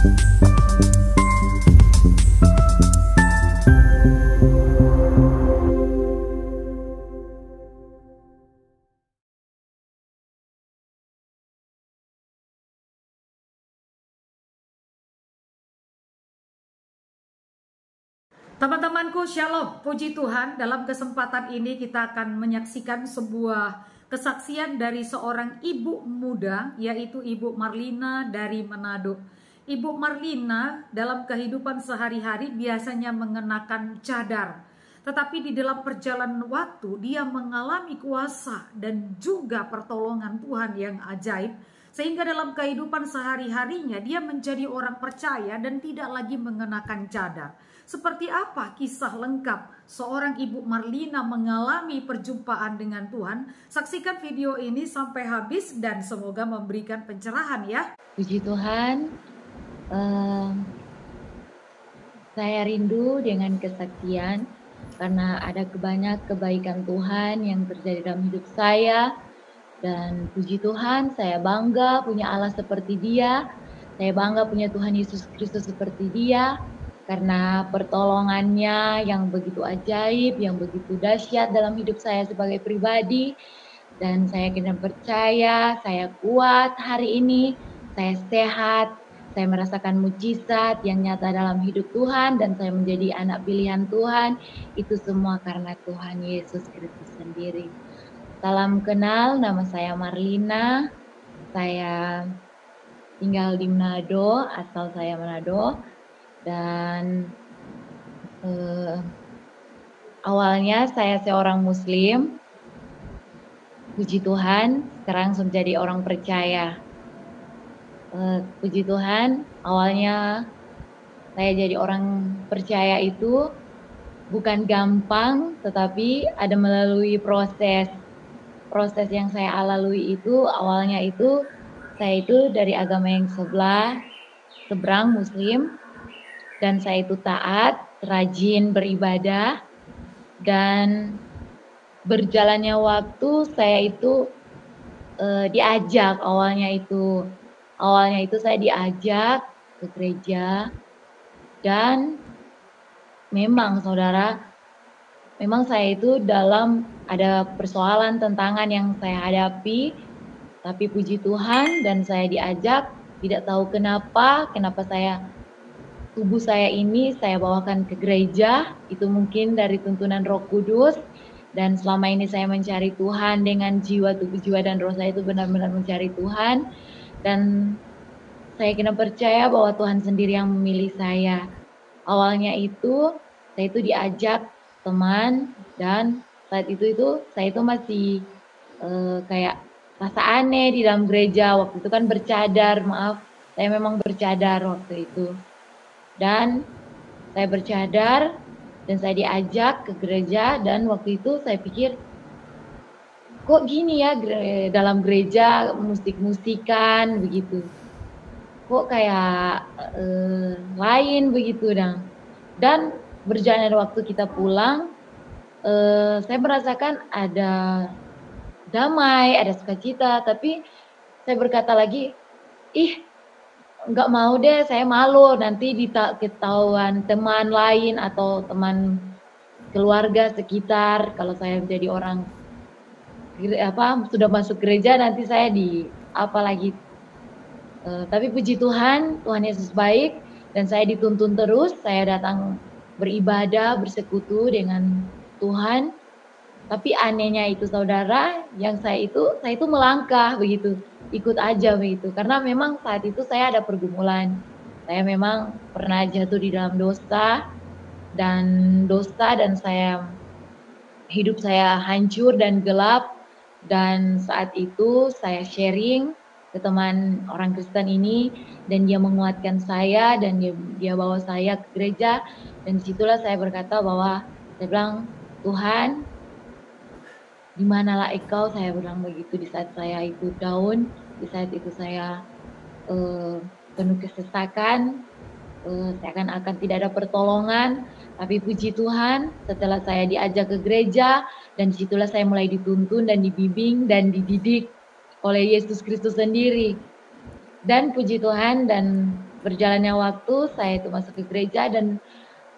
Teman-temanku, Shalom, puji Tuhan. Dalam kesempatan ini kita akan menyaksikan sebuah kesaksian dari seorang ibu muda, yaitu Ibu Marlina dari Manado. Ibu Marlina dalam kehidupan sehari-hari biasanya mengenakan cadar, tetapi di dalam perjalanan waktu dia mengalami kuasa dan juga pertolongan Tuhan yang ajaib, sehingga dalam kehidupan sehari-harinya dia menjadi orang percaya dan tidak lagi mengenakan cadar. Seperti apa kisah lengkap seorang Ibu Marlina mengalami perjumpaan dengan Tuhan? Saksikan video ini sampai habis dan semoga memberikan pencerahan ya. Puji Tuhan, saya rindu dengan kesaksian karena ada banyak kebaikan Tuhan yang terjadi dalam hidup saya. Dan puji Tuhan, saya bangga punya Allah seperti Dia. Saya bangga punya Tuhan Yesus Kristus seperti Dia. Karena pertolongannya yang begitu ajaib, yang begitu dahsyat dalam hidup saya sebagai pribadi. Dan saya kena percaya, saya kuat hari ini, saya sehat, saya merasakan mujizat yang nyata dalam hidup Tuhan, dan saya menjadi anak pilihan Tuhan. Itu semua karena Tuhan Yesus Kristus sendiri. Salam kenal, nama saya Marlina, saya tinggal di Manado, asal saya Manado. Dan awalnya saya seorang muslim, puji Tuhan sekarang menjadi orang percaya. Puji Tuhan, awalnya saya jadi orang percaya itu bukan gampang, tetapi ada melalui proses yang saya lalui. Itu awalnya itu saya itu dari agama yang seberang muslim. Dan saya itu taat, rajin beribadah, dan berjalannya waktu saya itu diajak awalnya itu saya diajak ke gereja. Dan memang saudara, memang saya itu dalam ada persoalan tantangan yang saya hadapi, tapi puji Tuhan dan saya diajak. Tidak tahu kenapa tubuh saya ini saya bawakan ke gereja, itu mungkin dari tuntunan Roh Kudus. Dan selama ini saya mencari Tuhan dengan jiwa, tubuh, jiwa, dan roh saya itu benar-benar mencari Tuhan. Dan saya kena percaya bahwa Tuhan sendiri yang memilih saya. Awalnya itu saya itu diajak teman, dan saat itu saya itu masih kayak rasa aneh di dalam gereja. Waktu itu kan bercadar, saya memang bercadar waktu itu. Dan saya bercadar dan saya diajak ke gereja, dan waktu itu saya pikir, kok gini ya dalam gereja musik-musikan begitu. Kok kayak lain begitu dan berjalan waktu kita pulang, saya merasakan ada damai, ada sukacita, tapi saya berkata lagi, nggak mau deh, saya malu nanti ketahuan teman lain atau teman keluarga sekitar kalau saya menjadi orang sudah masuk gereja, nanti saya lagi. Tapi puji Tuhan, Tuhan Yesus baik, dan saya dituntun terus. Saya datang beribadah, bersekutu dengan Tuhan. Tapi anehnya itu saudara, yang saya itu melangkah begitu, ikut aja begitu. Karena memang saat itu saya ada pergumulan. Saya memang pernah jatuh di dalam dosa dan hidup saya hancur dan gelap. Dan saat itu saya sharing ke teman orang Kristen ini, dan dia menguatkan saya, dan dia bawa saya ke gereja. Dan disitulah saya berkata bahwa, saya bilang, Tuhan, di manalah Engkau, saya bilang begitu di saat saya itu down, di saat itu saya penuh kesesakan, seakan-akan tidak ada pertolongan. Tapi puji Tuhan, setelah saya diajak ke gereja, dan disitulah saya mulai dituntun dan dibimbing dan dididik oleh Yesus Kristus sendiri. Dan puji Tuhan, dan berjalannya waktu saya itu masuk ke gereja dan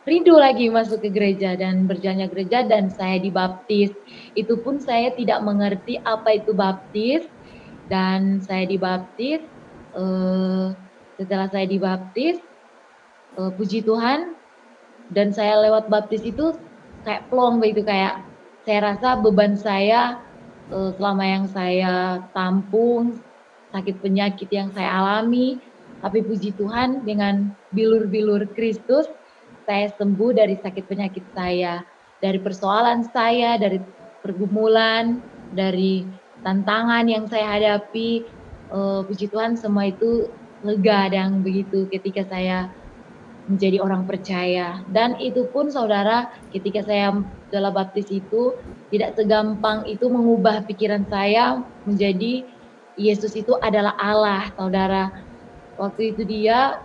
rindu lagi masuk ke gereja dan berjalannya gereja dan saya dibaptis. Itu pun saya tidak mengerti apa itu baptis dan saya dibaptis. eh, Setelah saya dibaptis, puji Tuhan, dan saya lewat baptis itu kayak plong begitu, kayak saya rasa beban saya selama yang saya tampung, sakit penyakit yang saya alami, tapi puji Tuhan dengan bilur-bilur Kristus saya sembuh dari sakit penyakit saya, dari persoalan saya, dari pergumulan, dari tantangan yang saya hadapi. Puji Tuhan semua itu lega dan begitu ketika saya menjadi orang percaya. Dan itu pun saudara, ketika saya dalam baptis itu tidak segampang itu mengubah pikiran saya menjadi Yesus itu adalah Allah, saudara. Waktu itu dia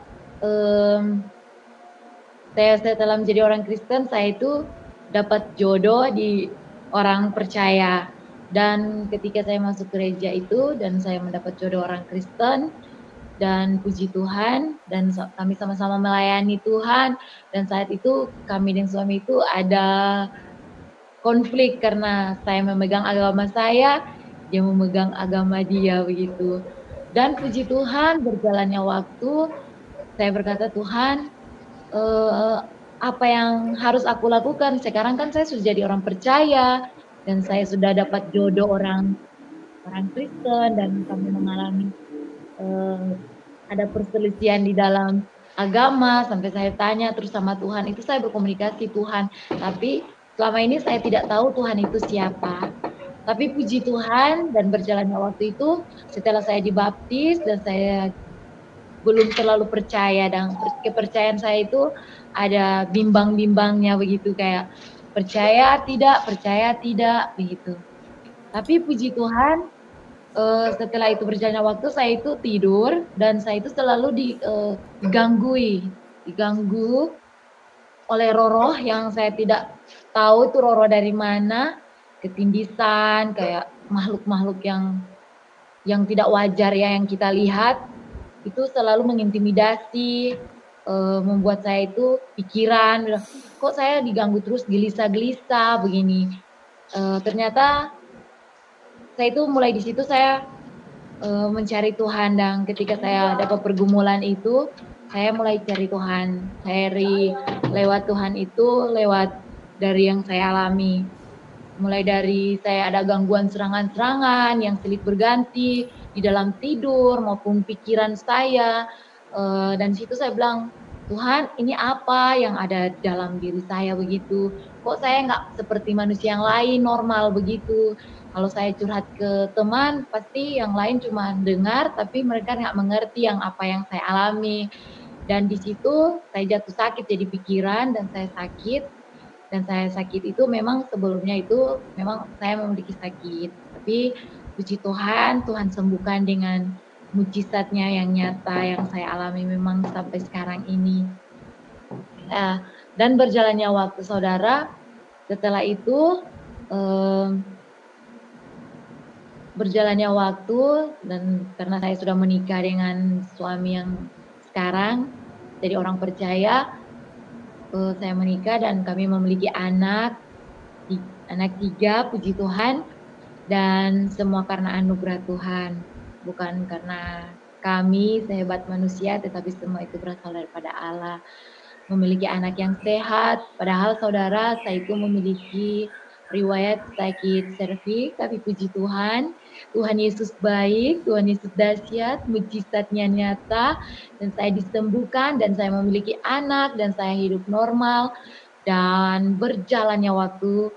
saya setelah menjadi orang Kristen, saya itu dapat jodoh di orang percaya. Dan ketika saya masuk gereja itu dan saya mendapat jodoh orang Kristen, dan puji Tuhan, dan kami sama-sama melayani Tuhan, dan saat itu kami dan suami itu ada konflik karena saya memegang agama saya, dia memegang agama dia begitu. Dan puji Tuhan, berjalannya waktu, saya berkata, Tuhan, apa yang harus aku lakukan? Sekarang kan saya sudah jadi orang percaya, dan saya sudah dapat jodoh orang Kristen, dan kami mengalami ada perselisihan di dalam agama, sampai saya tanya terus sama Tuhan, itu saya berkomunikasi Tuhan, tapi selama ini saya tidak tahu Tuhan itu siapa. Tapi puji Tuhan, dan berjalannya waktu itu setelah saya dibaptis dan saya belum terlalu percaya, dan kepercayaan saya itu ada bimbang-bimbangnya begitu, kayak percaya tidak begitu. Tapi puji Tuhan, setelah itu berjalannya waktu saya itu tidur dan saya itu selalu diganggu oleh roh-roh yang saya tidak tahu itu roh-roh dari mana, ketindisan, kayak makhluk-makhluk yang tidak wajar ya yang kita lihat, itu selalu mengintimidasi, membuat saya itu pikiran, kok saya diganggu terus, gelisah-gelisah begini. Ternyata saya itu mulai di situ saya mencari Tuhan, dan ketika saya dapat pergumulan itu, saya mulai cari Tuhan. Cari lewat Tuhan itu, lewat dari yang saya alami. Mulai dari saya ada gangguan serangan-serangan yang silih berganti di dalam tidur maupun pikiran saya. Dan situ saya bilang, Tuhan, ini apa yang ada dalam diri saya begitu? Kok saya nggak seperti manusia yang lain, normal begitu? Kalau saya curhat ke teman, pasti yang lain cuma dengar, tapi mereka nggak mengerti yang apa yang saya alami. Dan di situ saya jatuh sakit, jadi pikiran, dan saya sakit. Dan saya sakit itu memang sebelumnya itu memang saya memiliki sakit. Tapi puji Tuhan, Tuhan sembuhkan dengan mujizatnya yang nyata yang saya alami memang sampai sekarang ini. Dan berjalannya waktu saudara, setelah itu berjalannya waktu, dan karena saya sudah menikah dengan suami yang sekarang jadi orang percaya, saya menikah dan kami memiliki anak 3, puji Tuhan, dan semua karena anugerah Tuhan, bukan karena kami sehebat manusia, tetapi semua itu berasal daripada Allah. Memiliki anak yang sehat, padahal saudara saya itu memiliki riwayat sakit serviks, tapi puji Tuhan, Tuhan Yesus baik, Tuhan Yesus dahsyat, mujizatnya nyata, dan saya disembuhkan, dan saya memiliki anak, dan saya hidup normal, dan berjalannya waktu,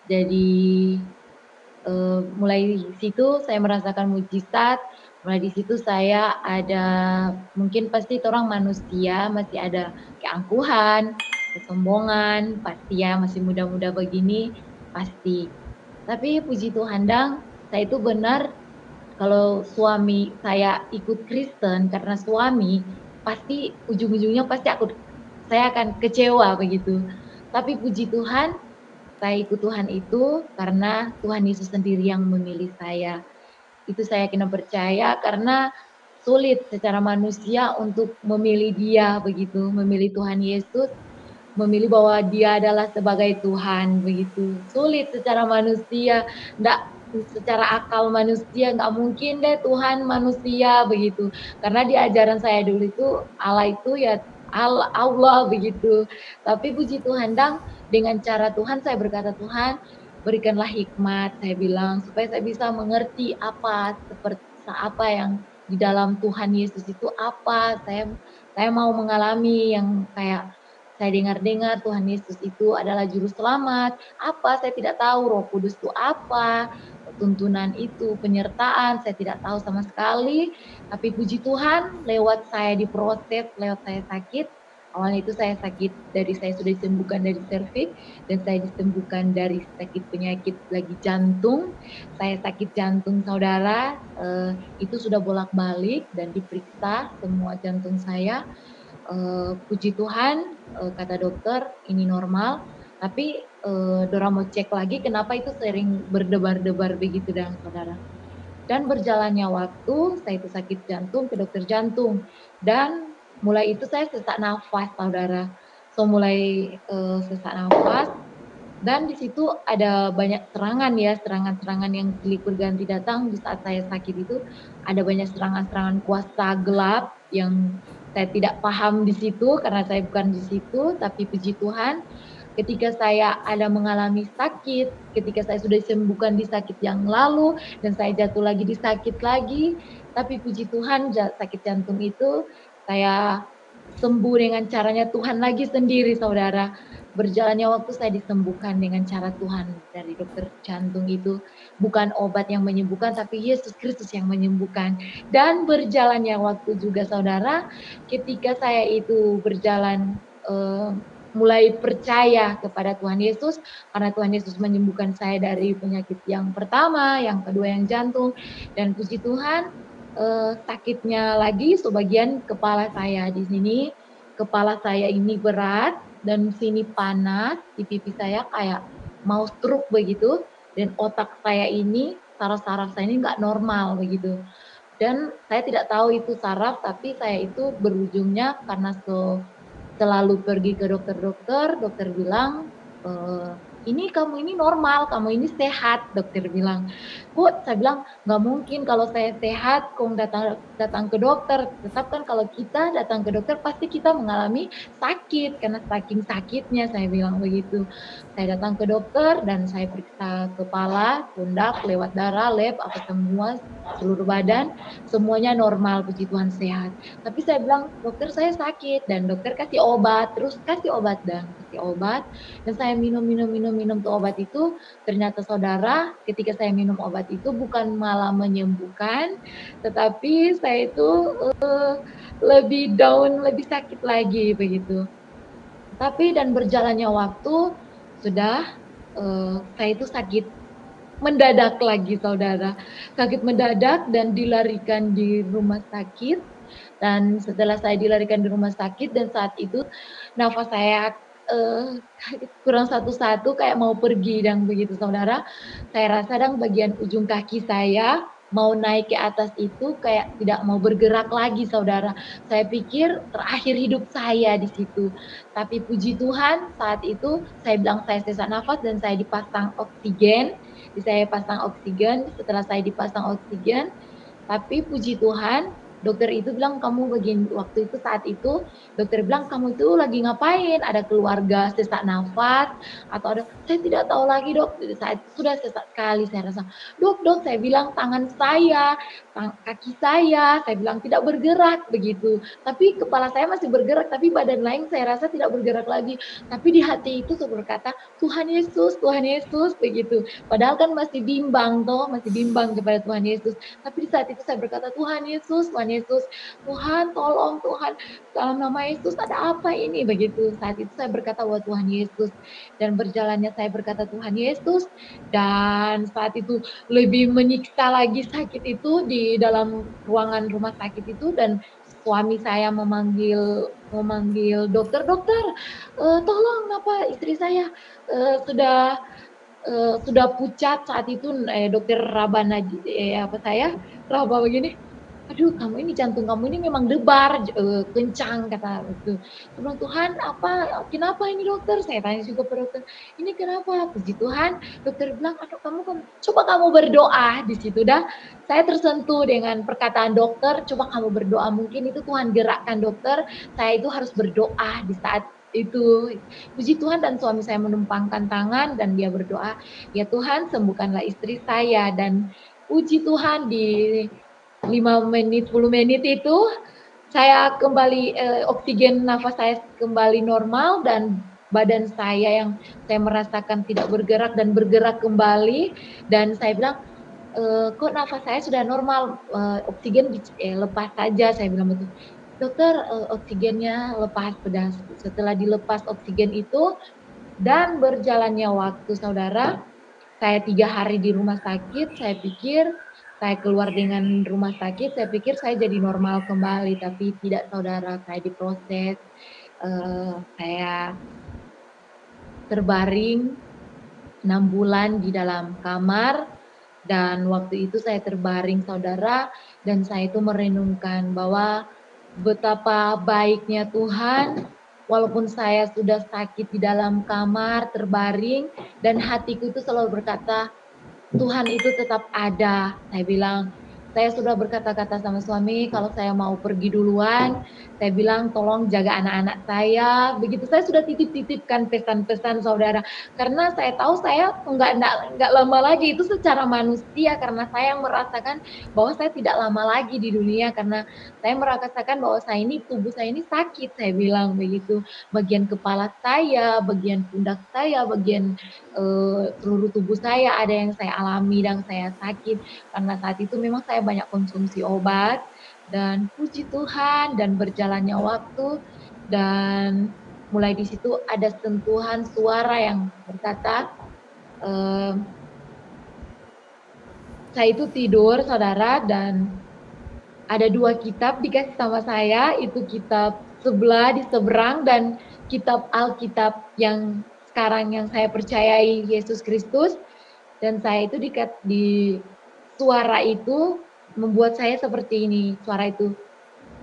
jadi mulai di situ saya merasakan mujizat, mulai di situ saya ada, mungkin pasti orang manusia masih ada keangkuhan, kesombongan, pasti ya, masih muda-muda begini, pasti. Tapi puji Tuhan, saya itu benar, kalau suami saya ikut Kristen karena suami, pasti ujung-ujungnya pasti saya akan kecewa begitu. Tapi puji Tuhan, saya ikut Tuhan itu karena Tuhan Yesus sendiri yang memilih saya. Itu saya kena percaya karena sulit secara manusia untuk memilih dia begitu, memilih Tuhan Yesus, memilih bahwa dia adalah sebagai Tuhan begitu. Sulit secara manusia, enggak secara akal manusia nggak mungkin deh Tuhan manusia begitu. Karena di ajaran saya dulu itu Allah itu ya Allah begitu. Tapi puji Tuhan dang dengan cara Tuhan saya berkata Tuhan berikanlah hikmat saya bilang supaya saya bisa mengerti apa seperti apa yang di dalam Tuhan Yesus itu apa. Saya mau mengalami yang kayak saya dengar-dengar Tuhan Yesus itu adalah juru selamat. Apa? Saya tidak tahu. Roh Kudus itu apa? Tuntunan itu, penyertaan, saya tidak tahu sama sekali. Tapi puji Tuhan, lewat saya diproses, lewat saya sakit. Awalnya itu saya sakit dari saya sudah disembuhkan dari serviks dan saya disembuhkan dari sakit penyakit lagi jantung. Saya sakit jantung saudara, itu sudah bolak-balik dan diperiksa semua jantung saya. Puji Tuhan, kata dokter ini normal, tapi Dora mau cek lagi kenapa itu sering berdebar-debar begitu dan saudara. Dan berjalannya waktu, saya itu sakit jantung ke dokter jantung dan mulai itu saya sesak nafas saudara. So mulai sesak nafas dan di situ ada banyak serangan ya, serangan-serangan yang silih berganti datang di saat saya sakit itu ada banyak serangan-serangan kuasa gelap yang saya tidak paham di situ karena saya bukan di situ, tapi puji Tuhan ketika saya ada mengalami sakit, ketika saya sudah disembuhkan di sakit yang lalu dan saya jatuh lagi di sakit lagi, tapi puji Tuhan sakit jantung itu saya sembuh dengan caranya Tuhan lagi sendiri saudara. Berjalannya waktu saya disembuhkan dengan cara Tuhan dari dokter jantung itu. Bukan obat yang menyembuhkan, tapi Yesus Kristus yang menyembuhkan. Dan berjalannya waktu juga saudara, ketika saya itu berjalan mulai percaya kepada Tuhan Yesus, karena Tuhan Yesus menyembuhkan saya dari penyakit yang pertama, yang kedua yang jantung, dan puji Tuhan sakitnya lagi sebagian kepala saya di sini, kepala saya ini berat dan sini panas, di pipi saya kayak mau stroke begitu, dan otak saya ini, saraf-saraf saya ini nggak normal begitu. Dan saya tidak tahu itu saraf, tapi saya itu berujungnya karena selalu pergi ke dokter-dokter, dokter bilang, ini kamu ini normal, kamu ini sehat, dokter bilang. Kok saya bilang nggak mungkin kalau saya sehat, kok datang ke dokter. Tetap kan kalau kita datang ke dokter pasti kita mengalami sakit karena saking sakitnya saya bilang begitu. Saya datang ke dokter dan saya periksa kepala, pundak, lewat darah, lab, apa semua, seluruh badan, semuanya normal, puji Tuhan sehat. Tapi saya bilang dokter saya sakit dan dokter kasih obat, terus kasih obat dan saya minum tuh obat itu, ternyata saudara ketika saya minum obat itu bukan malah menyembuhkan, tetapi saya itu lebih down, lebih sakit lagi begitu. Tapi dan berjalannya waktu sudah saya itu sakit mendadak lagi saudara, sakit mendadak dan dilarikan di rumah sakit. Dan setelah saya dilarikan di rumah sakit dan saat itu nafas saya kurang satu-satu kayak mau pergi dan begitu saudara. Saya rasa dan bagian ujung kaki saya mau naik ke atas itu kayak tidak mau bergerak lagi saudara. Saya pikir terakhir hidup saya di situ. Tapi puji Tuhan saat itu saya bilang saya sesak nafas dan saya dipasang oksigen. Saya pasang oksigen, setelah saya dipasang oksigen, tapi puji Tuhan dokter itu bilang kamu bagian waktu itu saat itu dokter bilang kamu itu lagi ngapain, ada keluarga sesak nafas atau ada, saya tidak tahu lagi dok, saat itu sudah sesak sekali saya rasa dok saya bilang tangan saya, kaki saya bilang tidak bergerak begitu, tapi kepala saya masih bergerak tapi badan lain saya rasa tidak bergerak lagi, tapi di hati itu saya berkata Tuhan Yesus begitu, padahal kan masih bimbang kepada Tuhan Yesus, tapi di saat itu saya berkata Tuhan Yesus, Tuhan tolong Tuhan, dalam nama Yesus ada apa ini begitu. Saat itu saya berkata buat Tuhan Yesus dan berjalannya saya berkata Tuhan Yesus dan saat itu lebih menyiksa lagi sakit itu di dalam ruangan rumah sakit itu dan suami saya memanggil dokter tolong apa istri saya sudah pucat saat itu dokter Raba Raba begini aduh kamu ini jantung kamu ini memang debar kencang kata itu. Saya bilang Tuhan apa kenapa ini dokter? Saya tanya juga ke dokter, ini kenapa? Puji Tuhan, dokter bilang aduh coba kamu berdoa di situ dah. Saya tersentuh dengan perkataan dokter, coba kamu berdoa, mungkin itu Tuhan gerakkan dokter. Saya itu harus berdoa di saat itu. Puji Tuhan, dan suami saya menumpangkan tangan dan dia berdoa, ya Tuhan sembuhkanlah istri saya. Dan puji Tuhan di 5 menit, 10 menit itu saya kembali oksigen nafas saya kembali normal dan badan saya yang saya merasakan tidak bergerak dan bergerak kembali, dan saya bilang kok nafas saya sudah normal, oksigen lepas saja, saya bilang begitu. Dokter oksigennya lepas sudah. Setelah dilepas oksigen itu dan berjalannya waktu saudara, saya 3 hari di rumah sakit, saya pikir saya keluar dengan rumah sakit, saya pikir saya jadi normal kembali, tapi tidak saudara, saya diproses, saya terbaring 6 bulan di dalam kamar, dan waktu itu saya terbaring saudara, dan saya itu merenungkan bahwa betapa baiknya Tuhan, walaupun saya sudah sakit di dalam kamar, terbaring, dan hatiku itu selalu berkata, Tuhan itu tetap ada. Saya bilang, saya sudah berkata-kata sama suami, kalau saya mau pergi duluan, saya bilang tolong jaga anak-anak saya. Begitu saya sudah titip-titipkan pesan-pesan saudara. Karena saya tahu saya enggak lama lagi, itu secara manusia, karena saya merasakan bahwa saya tidak lama lagi di dunia, karena saya merasakan bahwa tubuh saya ini sakit, saya bilang begitu. Bagian kepala saya, bagian pundak saya, bagian seluruh tubuh saya ada yang saya alami dan saya sakit, karena saat itu memang saya banyak konsumsi obat. Dan puji Tuhan, dan berjalannya waktu, dan mulai di situ ada sentuhan suara yang berkata, saya itu tidur saudara, dan ada 2 kitab dikasih sama saya, itu kitab sebelah di seberang dan kitab Alkitab yang sekarang yang saya percayai, Yesus Kristus. Dan saya itu di suara itu membuat saya seperti ini, suara itu,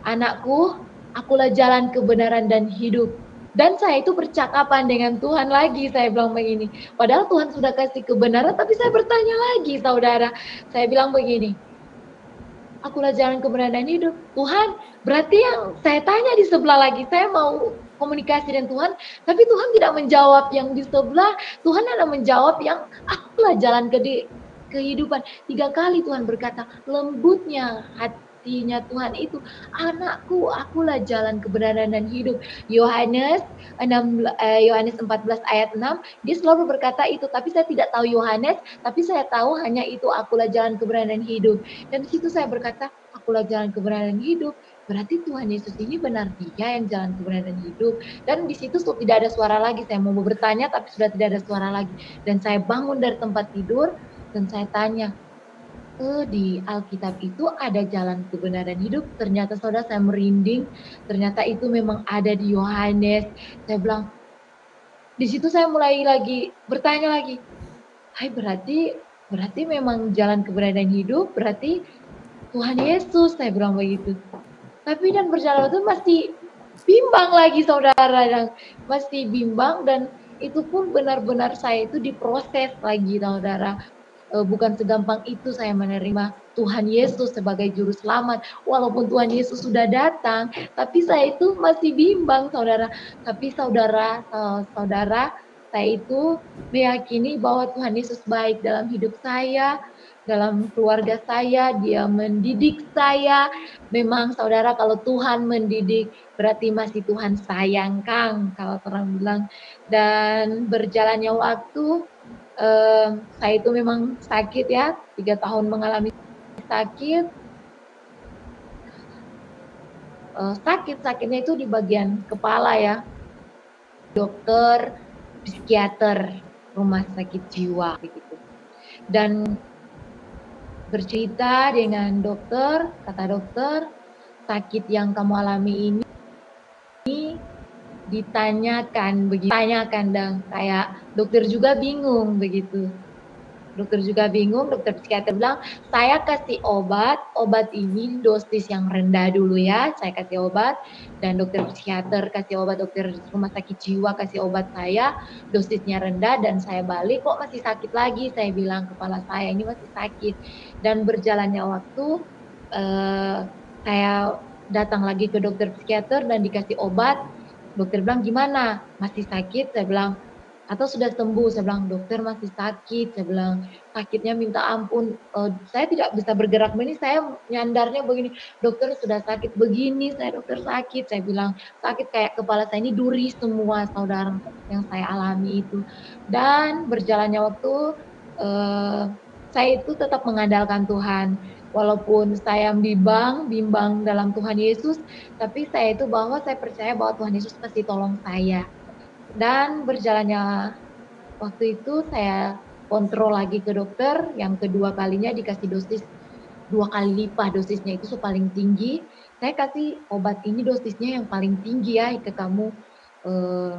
anakku, akulah jalan kebenaran dan hidup. Dan saya itu percakapan dengan Tuhan lagi, saya bilang begini. Padahal Tuhan sudah kasih kebenaran, tapi saya bertanya lagi saudara. Saya bilang begini, akulah jalan kebenaran dan hidup. Tuhan, berarti yang saya tanya di sebelah lagi, saya mau komunikasi dengan Tuhan, tapi Tuhan tidak menjawab yang di sebelah. Tuhan ada menjawab yang akulah jalan kehidupan. 3 kali Tuhan berkata, lembutnya hatinya Tuhan itu, anakku, akulah jalan kebenaran dan hidup. Yohanes 14 ayat 6, dia selalu berkata itu, tapi saya tidak tahu Yohanes, tapi saya tahu hanya itu, akulah jalan kebenaran dan hidup. Dan di situ saya berkata, akulah jalan kebenaran dan hidup. Berarti Tuhan Yesus ini benar dia yang jalan kebenaran dan hidup. Dan di situ tidak ada suara lagi. Saya mau bertanya tapi sudah tidak ada suara lagi. Dan saya bangun dari tempat tidur dan saya tanya, di Alkitab itu ada jalan kebenaran hidup. Ternyata saudara, saya merinding. Ternyata itu memang ada di Yohanes. Saya bilang, di situ saya mulai lagi bertanya lagi. Hai, berarti memang jalan kebenaran hidup, berarti Tuhan Yesus, saya bilang begitu. Tapi dan berjalan itu masih bimbang lagi saudara, dan masih bimbang, dan itu pun benar-benar saya itu diproses lagi saudara. Bukan segampang itu saya menerima Tuhan Yesus sebagai juru selamat. Walaupun Tuhan Yesus sudah datang, tapi saya itu masih bimbang saudara. Tapi saudara, saya itu meyakini bahwa Tuhan Yesus baik dalam hidup saya, dalam keluarga saya, dia mendidik saya. Memang saudara, kalau Tuhan mendidik berarti masih Tuhan sayang Kang, kalau orang bilang. Dan berjalannya waktu, saya itu memang sakit ya, 3 tahun mengalami sakit. Sakitnya itu di bagian kepala ya, dokter, psikiater, rumah sakit jiwa begitu. Dan bercerita dengan dokter, kata dokter, sakit yang kamu alami ini ditanyakan begitu, tanyakan dan kayak dokter juga bingung begitu. Dokter juga bingung, dokter psikiater bilang, "Saya kasih obat ini dosis yang rendah dulu ya, saya kasih obat." Dan dokter psikiater kasih obat, dokter rumah sakit jiwa kasih obat saya, dosisnya rendah dan saya balik, "Kok masih sakit lagi?" Saya bilang, "Kepala saya ini masih sakit." Dan berjalannya waktu, saya datang lagi ke dokter psikiater dan dikasih obat, dokter bilang, "Gimana? Masih sakit?" Saya bilang, "Atau sudah sembuh?" Saya bilang, "Dokter masih sakit." Saya bilang, "Sakitnya minta ampun, saya tidak bisa bergerak begini, saya nyandarnya begini. Dokter sudah sakit begini, saya dokter sakit." Saya bilang, "Sakit kayak kepala saya ini duri semua, saudara, yang saya alami itu." Dan berjalannya waktu, eee, saya itu tetap mengandalkan Tuhan. Walaupun saya bimbang dalam Tuhan Yesus, tapi saya itu bahwa saya percaya bahwa Tuhan Yesus pasti tolong saya. Dan berjalannya waktu itu saya kontrol lagi ke dokter, yang kedua kalinya dikasih dosis 2 kali lipat dosisnya itu paling tinggi. Saya kasih obat ini dosisnya yang paling tinggi ya ke kamu, eee,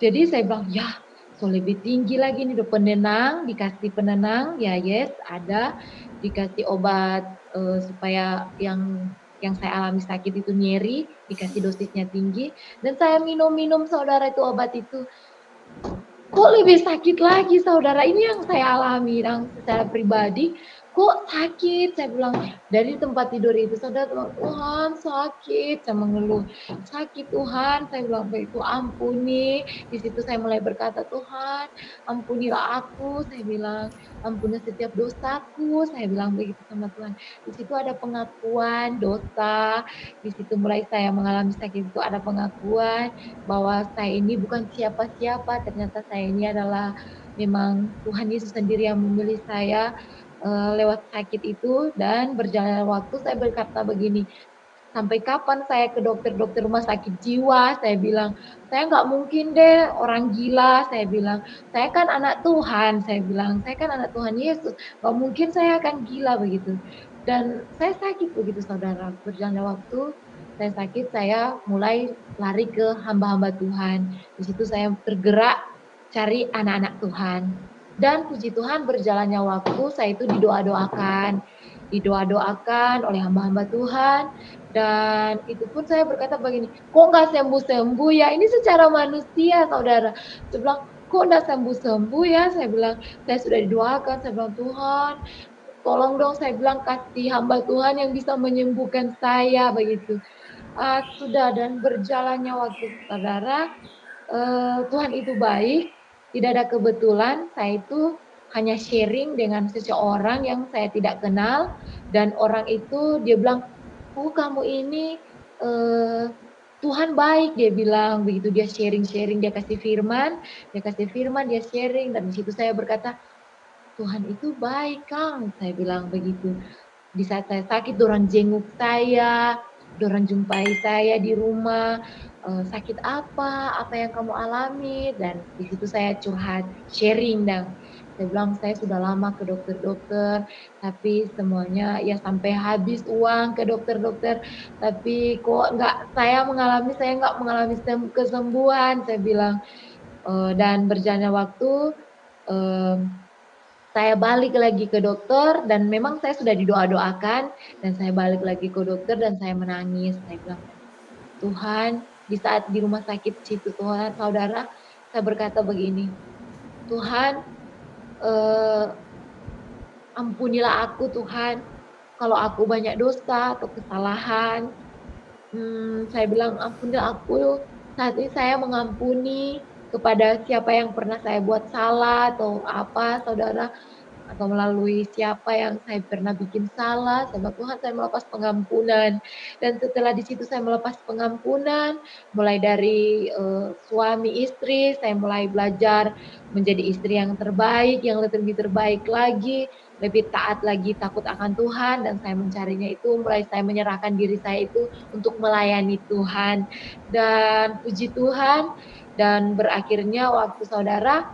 jadi saya bilang, "Ya, so lebih tinggi lagi nih, udah penenang, dikasih penenang, ya yes, ada, dikasih obat, supaya yang saya alami sakit itu nyeri, dikasih dosisnya tinggi, dan saya minum-minum Saudara itu obat itu. Kok lebih sakit lagi Saudara, ini yang saya alami yang secara pribadi, kok sakit, saya bilang, dari tempat tidur itu Saudara bilang, "Tuhan sakit," saya mengeluh, "Sakit Tuhan," saya bilang begitu, "ampuni." Di situ saya mulai berkata, "Tuhan, ampunilah aku," saya bilang, "ampuni setiap dosaku," saya bilang begitu sama Tuhan. Di situ ada pengakuan dosa, di situ mulai saya mengalami sakit itu ada pengakuan, bahwa saya ini bukan siapa-siapa, ternyata saya ini adalah memang Tuhan Yesus sendiri yang memilih saya, lewat sakit itu dan berjalannya waktu saya berkata begini, "Sampai kapan saya ke dokter-dokter rumah sakit jiwa?" Saya bilang, "Saya nggak mungkin deh orang gila," saya bilang, "saya kan anak Tuhan," saya bilang, "saya kan anak Tuhan Yesus, nggak mungkin saya akan gila," begitu. Dan saya sakit begitu Saudara, berjalannya waktu, saya sakit, saya mulai lari ke hamba-hamba Tuhan. Di situ saya tergerak cari anak-anak Tuhan. Dan puji Tuhan berjalannya waktu, saya itu didoa-doakan oleh hamba-hamba Tuhan, dan itu pun saya berkata begini, "Kok nggak sembuh-sembuh ya?" Ini secara manusia Saudara. Saya bilang, "Kok nggak sembuh-sembuh ya?" Saya bilang, "Saya sudah didoakan," saya bilang, "Tuhan, tolong dong," saya bilang, "kasih hamba Tuhan yang bisa menyembuhkan saya," begitu. Sudah dan berjalannya waktu Saudara, Tuhan itu baik, tidak ada kebetulan, saya itu hanya sharing dengan seseorang yang saya tidak kenal, dan orang itu dia bilang, "Oh kamu ini, Tuhan baik," dia bilang begitu, dia sharing-sharing, dia kasih firman, dia sharing, dan di situ saya berkata, "Tuhan itu baik Kang," saya bilang begitu. Di saat saya sakit dorang jenguk saya, dorang jumpai saya di rumah, "Sakit apa? Apa yang kamu alami?" Dan di situ saya curhat, sharing dan saya bilang, "Saya sudah lama ke dokter-dokter, tapi semuanya ya sampai habis uang ke dokter-dokter, tapi kok saya nggak mengalami kesembuhan," saya bilang. Dan berjalannya waktu, mmm saya balik lagi ke dokter dan memang saya sudah didoa-doakan dan saya balik lagi ke dokter dan saya menangis. Saya bilang, "Tuhan," di saat di rumah sakit situ Tuhan, saudara, saya berkata begini, "Tuhan, eee, ampunilah aku Tuhan, kalau aku banyak dosa atau kesalahan." Saya bilang, "Ampunilah aku, saat ini saya mengampuni kepada siapa yang pernah saya buat salah atau apa, saudara. Atau melalui siapa yang saya pernah bikin salah, sama Tuhan saya melepas pengampunan. Dan setelah di situ saya melepas pengampunan, mulai dari, suami istri, saya mulai belajar menjadi istri yang terbaik, yang lebih terbaik lagi, lebih taat lagi, takut akan Tuhan, dan saya mencarinya itu, mulai saya menyerahkan diri saya itu untuk melayani Tuhan. Dan puji Tuhan, dan berakhirnya waktu saudara,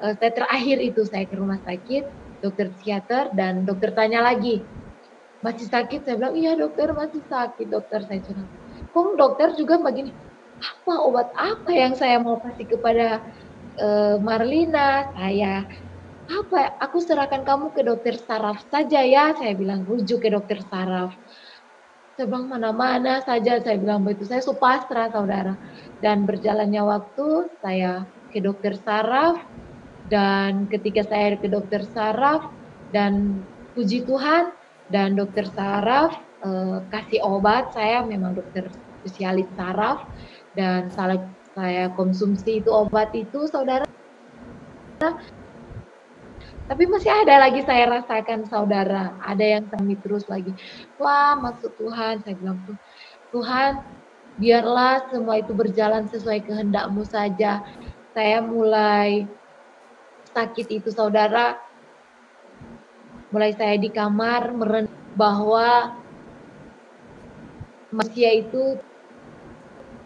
saya terakhir itu saya ke rumah sakit, dokter psikiater dan dokter tanya lagi, "Masih sakit?" Saya bilang, "Iya dokter, masih sakit dokter," saya bilang. Kok dokter juga begini, apa obat apa yang saya mau kasih kepada, Marlina? Saya Apa ya, aku serahkan kamu ke dokter saraf saja ya, saya bilang, rujuk ke dokter saraf. Saya bilang mana-mana saja, saya bilang begitu. Saya so pasrah, saudara. Dan berjalannya waktu, saya ke dokter saraf, dan ketika saya ke dokter saraf, dan puji Tuhan, dan dokter saraf kasih obat, saya memang dokter spesialis saraf, dan saya konsumsi itu obat itu, saudara. Tapi masih ada lagi saya rasakan, saudara. Ada yang kami terus lagi. Wah, maksud Tuhan, saya bilang tuh, Tuhan, biarlah semua itu berjalan sesuai kehendak-Mu saja. Saya mulai sakit itu, saudara. Mulai saya di kamar merenung bahwa manusia itu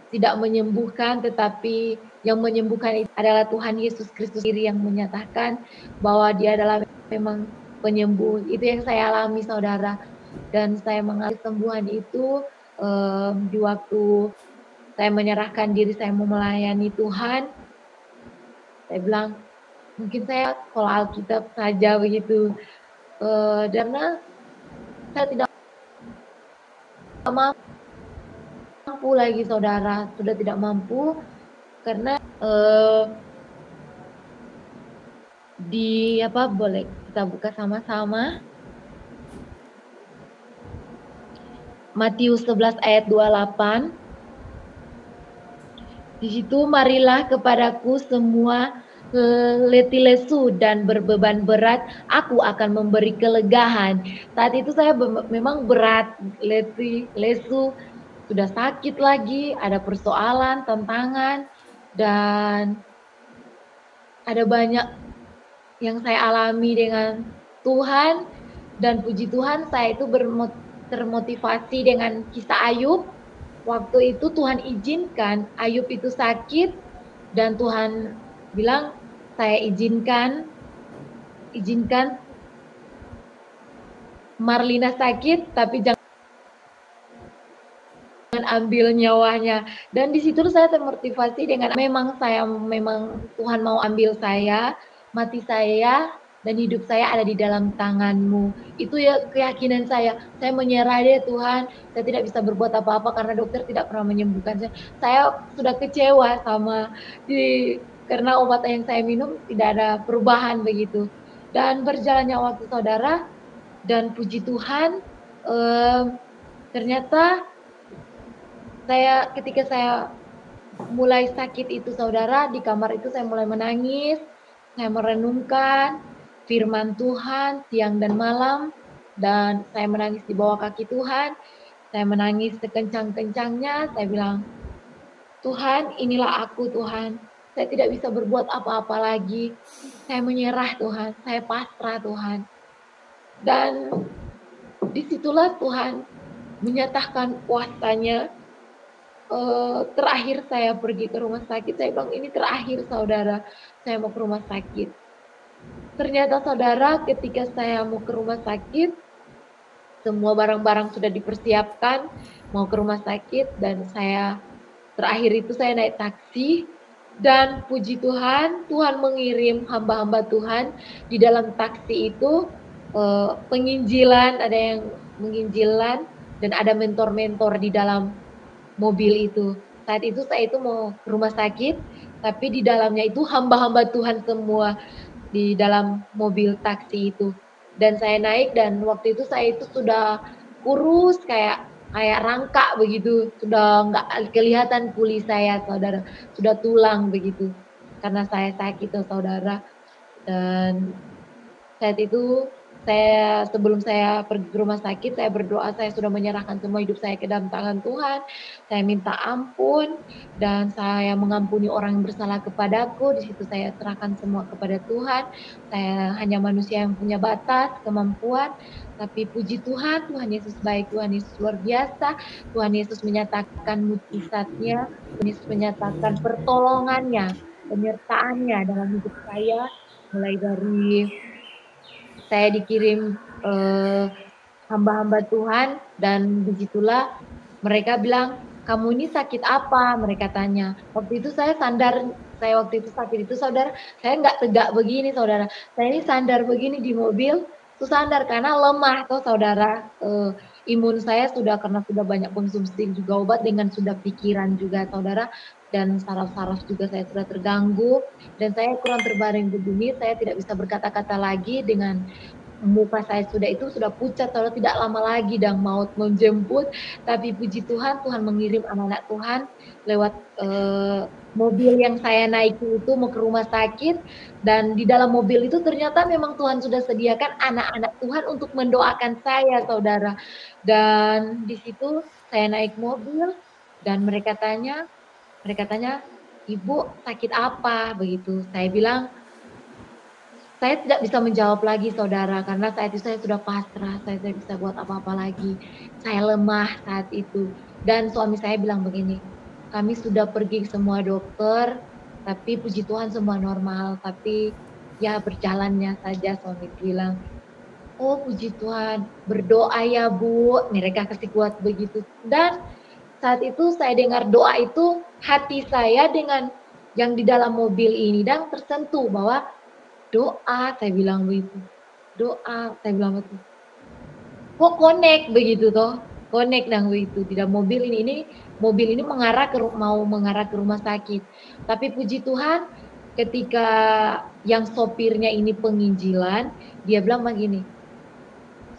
tidak menyembuhkan, tetapi yang menyembuhkan itu adalah Tuhan Yesus Kristus sendiri yang menyatakan bahwa Dia adalah memang penyembuh. Itu yang saya alami, saudara. Dan saya mengalami kesembuhan itu di waktu saya menyerahkan diri, saya mau melayani Tuhan. Saya bilang, mungkin saya kalau Alkitab saja begitu. Karena saya tidak mampu lagi, saudara. Sudah tidak mampu karena boleh kita buka sama-sama Matius 11 ayat 28. Di situ, marilah kepadaku semua letih lesu dan berbeban berat, aku akan memberi kelegaan. Saat itu saya memang berat, letih lesu, sudah sakit lagi, ada persoalan, tantangan, dan ada banyak yang saya alami dengan Tuhan. Dan puji Tuhan, saya itu termotivasi dengan kisah Ayub. Waktu itu Tuhan izinkan Ayub itu sakit, dan Tuhan bilang, saya izinkan Marlina sakit, tapi jangan ambil nyawanya. Dan di situ saya termotivasi dengan memang Tuhan mau ambil saya, mati saya dan hidup saya ada di dalam tangan-Mu. Itu ya keyakinan saya. Saya menyerah deh Tuhan. Saya tidak bisa berbuat apa-apa karena dokter tidak pernah menyembuhkan saya. Saya sudah kecewa karena obat yang saya minum tidak ada perubahan begitu. Dan berjalannya waktu, saudara, dan puji Tuhan, ternyata ketika saya mulai sakit itu, saudara, di kamar itu saya mulai menangis, saya merenungkan firman Tuhan siang dan malam, dan saya menangis di bawah kaki Tuhan, saya menangis sekencang-kencangnya, saya bilang, Tuhan, inilah aku, Tuhan, saya tidak bisa berbuat apa-apa lagi, saya menyerah Tuhan, saya pasrah Tuhan. Dan disitulah Tuhan menyatakan kuasanya. Terakhir saya pergi ke rumah sakit, saya bilang ini terakhir saudara, saya mau ke rumah sakit. Ternyata saudara, ketika saya mau ke rumah sakit, semua barang-barang sudah dipersiapkan mau ke rumah sakit, dan terakhir itu saya naik taksi, dan puji Tuhan, Tuhan mengirim hamba-hamba Tuhan di dalam taksi itu, penginjilan, ada yang menginjilan, dan ada mentor-mentor di dalam mobil itu. Saat itu saya itu mau ke rumah sakit, tapi di dalamnya itu hamba-hamba Tuhan semua di dalam mobil taksi itu. Dan saya naik, dan waktu itu saya itu sudah kurus kayak rangka begitu, sudah nggak kelihatan kuli saya, saudara, sudah tulang begitu, karena saya sakit, saudara. Dan saat itu sebelum saya pergi ke rumah sakit, saya berdoa, saya sudah menyerahkan semua hidup saya ke dalam tangan Tuhan. Saya minta ampun, dan saya mengampuni orang yang bersalah kepadaku. Di situ saya serahkan semua kepada Tuhan. Saya hanya manusia yang punya batas, kemampuan. Tapi puji Tuhan, Tuhan Yesus baik, Tuhan Yesus luar biasa. Tuhan Yesus menyatakan mujizatnya, Tuhan Yesus menyatakan pertolongannya, penyertaannya dalam hidup saya. Mulai dari saya dikirim hamba-hamba Tuhan, dan disitulah mereka bilang, kamu ini sakit apa? Mereka tanya. Waktu itu saya sandar, saya waktu itu sakit itu saudara, saya nggak tegak begini saudara. Saya ini sandar begini di mobil, tuh sandar karena lemah tuh saudara. Imun saya sudah karena sudah banyak konsumsi juga obat dengan sudah pikiran juga saudara. Dan saraf-saraf juga saya sudah terganggu dan saya kurang terbaring begini, saya tidak bisa berkata-kata lagi dengan muka saya sudah pucat kalau tidak lama lagi dan maut menjemput, tapi puji Tuhan, Tuhan mengirim anak-anak Tuhan lewat mobil yang saya naiki itu mau ke rumah sakit, dan di dalam mobil itu ternyata memang Tuhan sudah sediakan anak-anak Tuhan untuk mendoakan saya, saudara. Dan di situ saya naik mobil dan mereka tanya, "Ibu sakit apa?" Begitu. Saya bilang, saya tidak bisa menjawab lagi saudara, karena saat itu saya sudah pasrah, saya tidak bisa buat apa-apa lagi. Saya lemah saat itu. Dan suami saya bilang begini, kami sudah pergi ke semua dokter, tapi puji Tuhan semua normal, tapi ya berjalannya saja, suami bilang. Oh puji Tuhan, berdoa ya Bu, mereka kasih kuat begitu. Dan saat itu saya dengar doa itu, hati saya dengan yang di dalam mobil ini dan tersentuh bahwa doa, saya bilang begitu. Doa, saya bilang begitu. Kok connect begitu toh? Connect dan begitu. Tidak mobil ini mobil ini mau mengarah ke rumah sakit. Tapi puji Tuhan, ketika yang sopirnya ini penginjilan, dia bilang begini,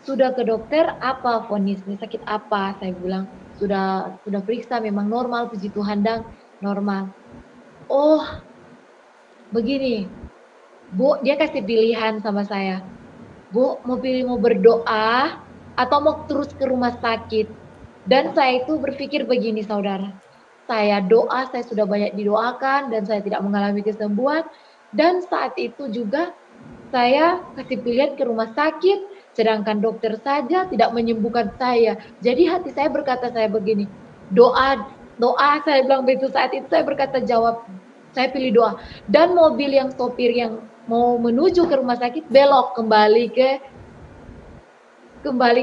sudah ke dokter apa vonisnya, sakit apa? Saya bilang sudah periksa memang normal, puji Tuhan dan normal. Oh, begini, Bu, dia kasih pilihan sama saya. Bu, mau pilih mau berdoa atau mau terus ke rumah sakit? Dan saya itu berpikir begini saudara, saya doa, saya sudah banyak didoakan dan saya tidak mengalami kesembuhan. Dan saat itu juga saya kasih pilihan ke rumah sakit, sedangkan dokter saja tidak menyembuhkan saya. Jadi hati saya berkata saya begini, doa, saya bilang begitu saat itu saya berkata jawab, saya pilih doa. Dan mobil yang sopir yang mau menuju ke rumah sakit belok kembali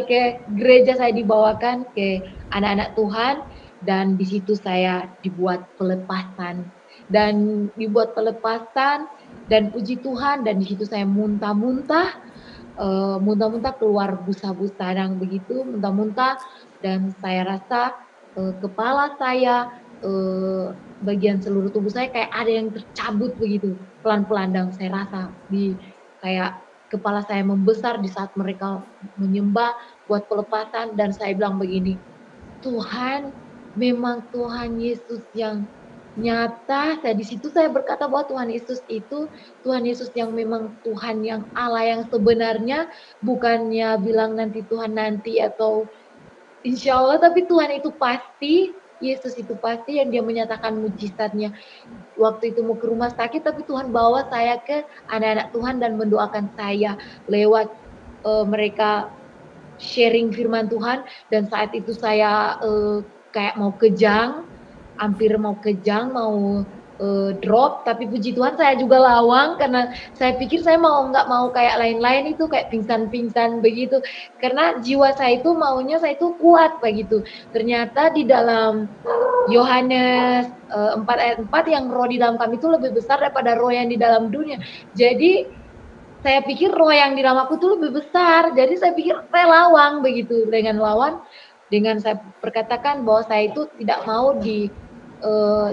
ke gereja, saya dibawakan ke anak-anak Tuhan dan di situ saya dibuat pelepasan dan puji Tuhan, dan di situ saya muntah-muntah keluar busa-busa dan begitu muntah-muntah, dan saya rasa kepala saya, bagian seluruh tubuh saya kayak ada yang tercabut begitu pelan-pelan, dan saya rasa di kayak kepala saya membesar di saat mereka menyembah buat pelepasan. Dan saya bilang begini, Tuhan, memang Tuhan Yesus yang nyata. Di situ saya berkata bahwa Tuhan Yesus yang memang Tuhan yang Allah yang sebenarnya, bukannya bilang nanti Tuhan nanti atau insya Allah, tapi Tuhan itu pasti, Yesus itu pasti yang dia menyatakan mujizatnya. Waktu itu mau ke rumah sakit, tapi Tuhan bawa saya ke anak-anak Tuhan dan mendoakan saya lewat mereka sharing firman Tuhan. Dan saat itu saya kayak mau kejang, hampir mau kejang, mau drop, tapi puji Tuhan saya juga lawang karena saya pikir saya nggak mau kayak lain-lain itu kayak pingsan-pingsan begitu, karena jiwa saya itu maunya saya itu kuat begitu. Ternyata di dalam Yohanes 4 ayat 4, yang roh di dalam kami itu lebih besar daripada roh yang di dalam dunia. Jadi saya pikir roh yang di dalam aku itu lebih besar, jadi saya pikir saya lawang begitu. Dengan saya perkatakan bahwa saya itu tidak mau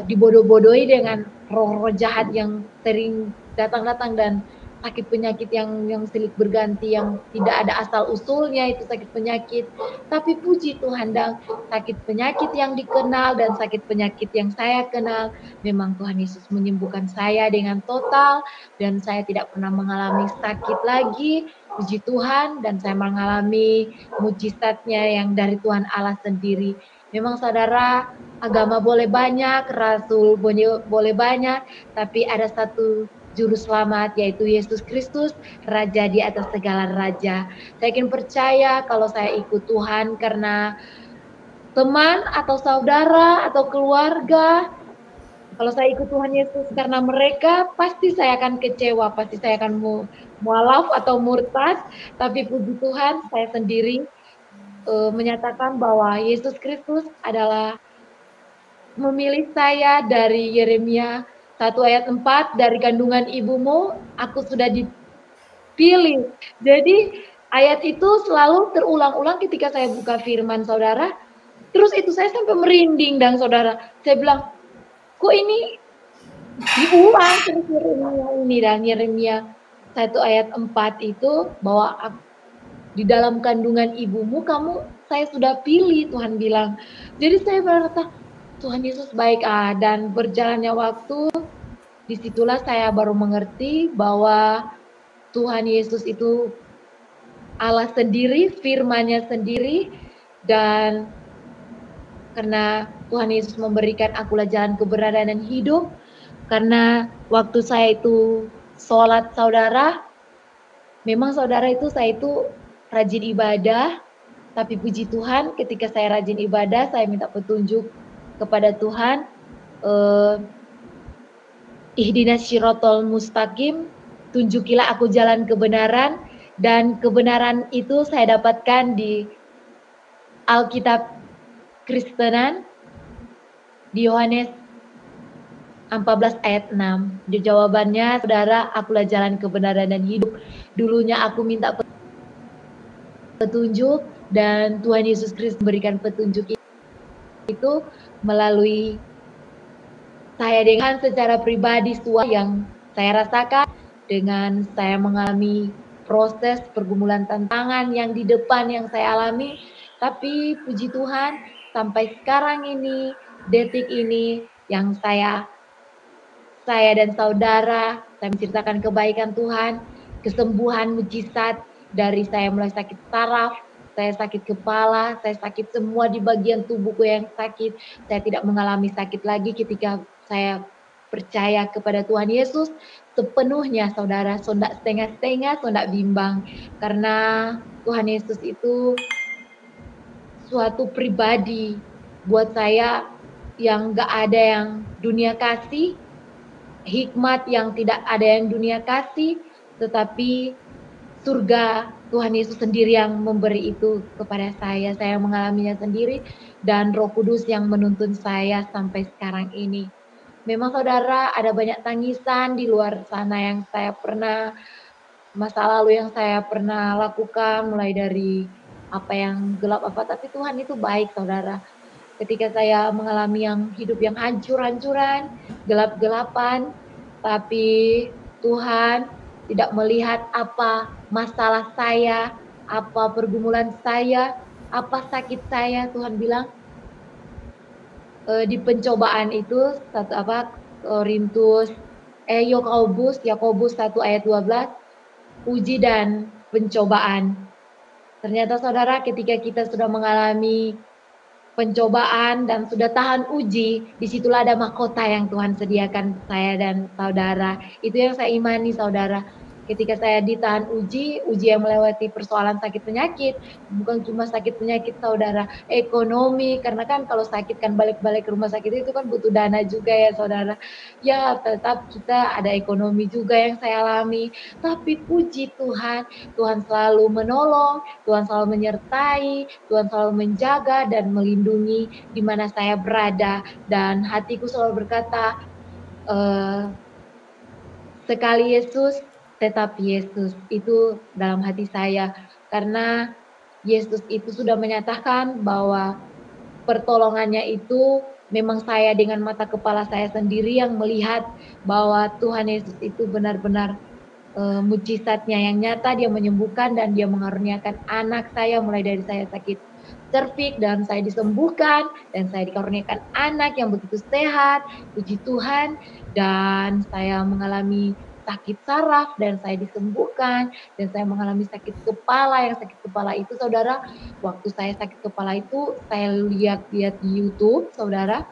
dibodoh-bodohi dengan roh-roh jahat yang sering datang-datang dan sakit penyakit yang silih berganti, yang tidak ada asal usulnya itu sakit penyakit. Tapi puji Tuhan, dan sakit penyakit yang dikenal dan sakit penyakit yang saya kenal, memang Tuhan Yesus menyembuhkan saya dengan total, dan saya tidak pernah mengalami sakit lagi. Puji Tuhan, dan saya mengalami mujizatnya yang dari Tuhan Allah sendiri. Memang saudara, agama boleh banyak, rasul boleh banyak, tapi ada satu juru selamat, yaitu Yesus Kristus, Raja di atas segala raja. Saya ingin percaya kalau saya ikut Tuhan karena teman atau saudara atau keluarga, kalau saya ikut Tuhan Yesus karena mereka, pasti saya akan kecewa, pasti saya akan mualaf atau murtad. Tapi puji Tuhan, saya sendiri menyatakan bahwa Yesus Kristus adalah memilih saya dari Yeremia 1 ayat 4, dari kandungan ibumu aku sudah dipilih. Jadi ayat itu selalu terulang-ulang ketika saya buka firman saudara. Terus itu saya sampai merinding dan saudara. Saya bilang, kok ini diulang terus Yeremia ini, dan Yeremia 1 ayat 4 itu bahwa di dalam kandungan ibumu saya sudah pilih, Tuhan bilang. Jadi saya berkata, Tuhan Yesus baik. Dan berjalannya waktu, disitulah saya baru mengerti bahwa Tuhan Yesus itu Allah sendiri, firman-Nya sendiri, dan karena Tuhan Yesus memberikan akulah jalan kebenaran dan hidup. Karena waktu saya itu sholat saudara, memang saudara itu saya itu rajin ibadah, tapi puji Tuhan ketika saya rajin ibadah, saya minta petunjuk kepada Tuhan, ihdinas syirotol mustaqim, tunjukilah aku jalan kebenaran, dan kebenaran itu saya dapatkan di Alkitab Kristenan, di Yohanes 14 ayat 6. Jawabannya, saudara, akulah jalan kebenaran dan hidup. Dulunya aku minta petunjuk, dan Tuhan Yesus Kristus memberikan petunjuk itu melalui saya dengan secara pribadi, sesuatu yang saya rasakan dengan saya mengalami proses pergumulan tantangan yang di depan yang saya alami. Tapi puji Tuhan, sampai sekarang ini, detik ini, yang saya dan saudara, saya menceritakan kebaikan Tuhan, kesembuhan mujizat dari saya mulai sakit saraf, saya sakit kepala, saya sakit semua di bagian tubuhku yang sakit. Saya tidak mengalami sakit lagi ketika saya percaya kepada Tuhan Yesus sepenuhnya, saudara. Sondak setengah-setengah, sondak bimbang. Karena Tuhan Yesus itu suatu pribadi buat saya yang gak ada yang dunia kasih, hikmat yang tidak ada yang dunia kasih, tetapi surga Tuhan Yesus sendiri yang memberi itu kepada saya. Saya mengalaminya sendiri, dan Roh Kudus yang menuntun saya sampai sekarang ini. Memang saudara, ada banyak tangisan di luar sana yang saya pernah, masa lalu yang saya pernah lakukan, mulai dari apa yang gelap apa, tapi Tuhan itu baik, saudara. Ketika saya mengalami yang hidup yang hancur-hancuran, gelap-gelapan, tapi Tuhan tidak melihat apa masalah saya, apa pergumulan saya, apa sakit saya. Tuhan bilang, di pencobaan itu Yakobus 1 ayat 12, uji dan pencobaan. Ternyata saudara, ketika kita sudah mengalami pencobaan dan sudah tahan uji, disitulah ada mahkota yang Tuhan sediakan saya dan saudara. Itu yang saya imani, saudara. Ketika saya ditahan uji yang melewati persoalan sakit penyakit, bukan cuma sakit penyakit, saudara, ekonomi, karena kan kalau sakit kan balik-balik ke rumah sakit itu kan butuh dana juga ya, saudara. Ya, tetap kita ada ekonomi juga yang saya alami, tapi puji Tuhan, Tuhan selalu menolong, Tuhan selalu menyertai, Tuhan selalu menjaga dan melindungi di mana saya berada, dan hatiku selalu berkata, sekali Yesus, tetap Yesus. Itu dalam hati saya, karena Yesus itu sudah menyatakan bahwa pertolongannya itu memang saya dengan mata kepala saya sendiri yang melihat bahwa Tuhan Yesus itu benar-benar mujizatnya yang nyata, dia menyembuhkan dan dia mengaruniakan anak saya mulai dari saya sakit cervix dan saya disembuhkan, dan saya dikaruniakan anak yang begitu sehat, puji Tuhan, dan saya mengalami sakit saraf dan saya disembuhkan, dan saya mengalami sakit kepala. Yang sakit kepala itu, saudara, waktu saya sakit kepala itu saya lihat-lihat di YouTube, saudara,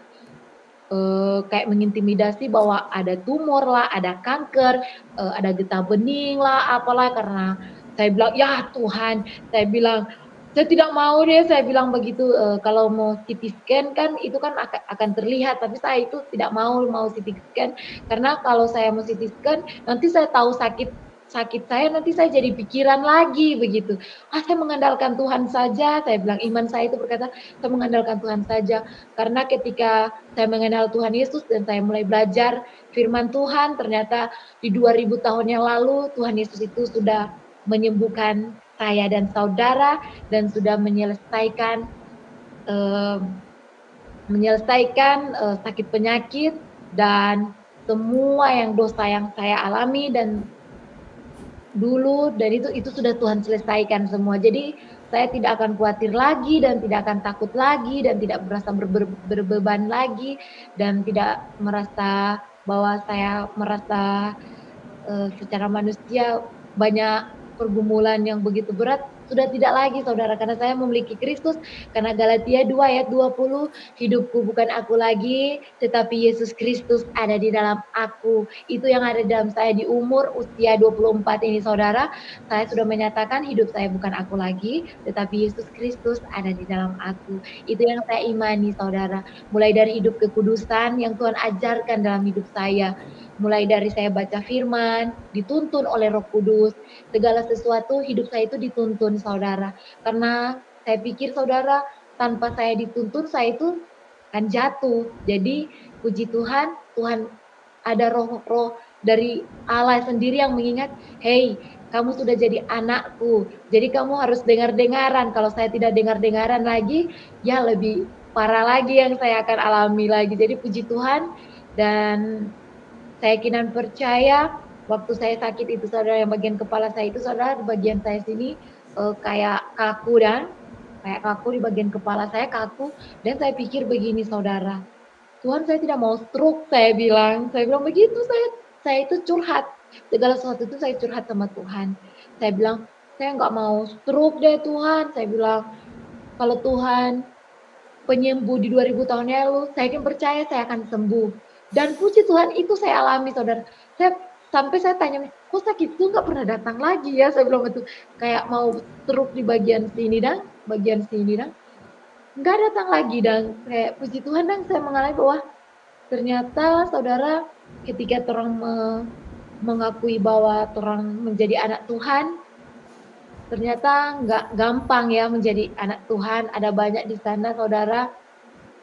kayak mengintimidasi bahwa ada tumor lah, ada kanker, ada getah bening lah, apalah. Karena saya bilang, ya Tuhan, saya bilang, saya tidak mau deh, saya bilang begitu. Kalau mau CT scan kan itu kan akan terlihat, tapi saya itu tidak mau CT scan, karena kalau saya mau CT scan nanti saya tahu sakit sakit saya nanti saya jadi pikiran lagi begitu. Saya mengandalkan Tuhan saja, saya bilang iman saya itu berkata, saya mengandalkan Tuhan saja. Karena ketika saya mengenal Tuhan Yesus dan saya mulai belajar firman Tuhan, ternyata di 2000 tahun yang lalu Tuhan Yesus itu sudah menyembuhkan saya dan saudara dan sudah menyelesaikan sakit penyakit dan semua yang dosa yang saya alami dan dulu, dan itu sudah Tuhan selesaikan semua. Jadi saya tidak akan khawatir lagi dan tidak akan takut lagi dan tidak merasa berbeban lagi dan tidak merasa bahwa saya merasa secara manusia banyak pergumulan yang begitu berat. Sudah tidak lagi saudara, karena saya memiliki Kristus. Karena Galatia 2 ayat 20, hidupku bukan aku lagi, tetapi Yesus Kristus ada di dalam aku. Itu yang ada di dalam saya di umur usia 24 ini saudara. Saya sudah menyatakan hidup saya bukan aku lagi, tetapi Yesus Kristus ada di dalam aku. Itu yang saya imani saudara. Mulai dari hidup kekudusan yang Tuhan ajarkan dalam hidup saya. Mulai dari saya baca firman, dituntun oleh Roh Kudus, segala sesuatu hidup saya itu dituntun saudara. Karena saya pikir saudara, tanpa saya dituntun saya itu akan jatuh. Jadi puji Tuhan, Tuhan ada roh-roh dari Allah sendiri yang mengingat, hey, kamu sudah jadi anakku, jadi kamu harus dengar-dengaran. Kalau saya tidak dengar-dengaran lagi, ya lebih parah lagi yang saya akan alami lagi. Jadi puji Tuhan, dan saya kinan percaya waktu saya sakit itu saudara, yang bagian kepala saya itu saudara, di bagian saya sini kayak kaku di bagian kepala saya kaku, dan saya pikir begini saudara, Tuhan saya tidak mau stroke, saya bilang begitu, saya itu curhat, segala sesuatu itu saya curhat sama Tuhan. Saya bilang, saya nggak mau stroke deh Tuhan, saya bilang, kalau Tuhan penyembuh di 2000 tahun yang lalu, saya yakin percaya saya akan sembuh. Dan puji Tuhan itu saya alami saudara. Sampai saya tanya, kok sakit itu nggak pernah datang lagi ya? Saya bilang itu kayak mau stroke di bagian sini dan nggak datang lagi. Dan kayak puji Tuhan, dan saya mengalami bahwa ternyata saudara, ketika orang mengakui bahwa orang menjadi anak Tuhan, ternyata nggak gampang ya menjadi anak Tuhan. Ada banyak di sana saudara,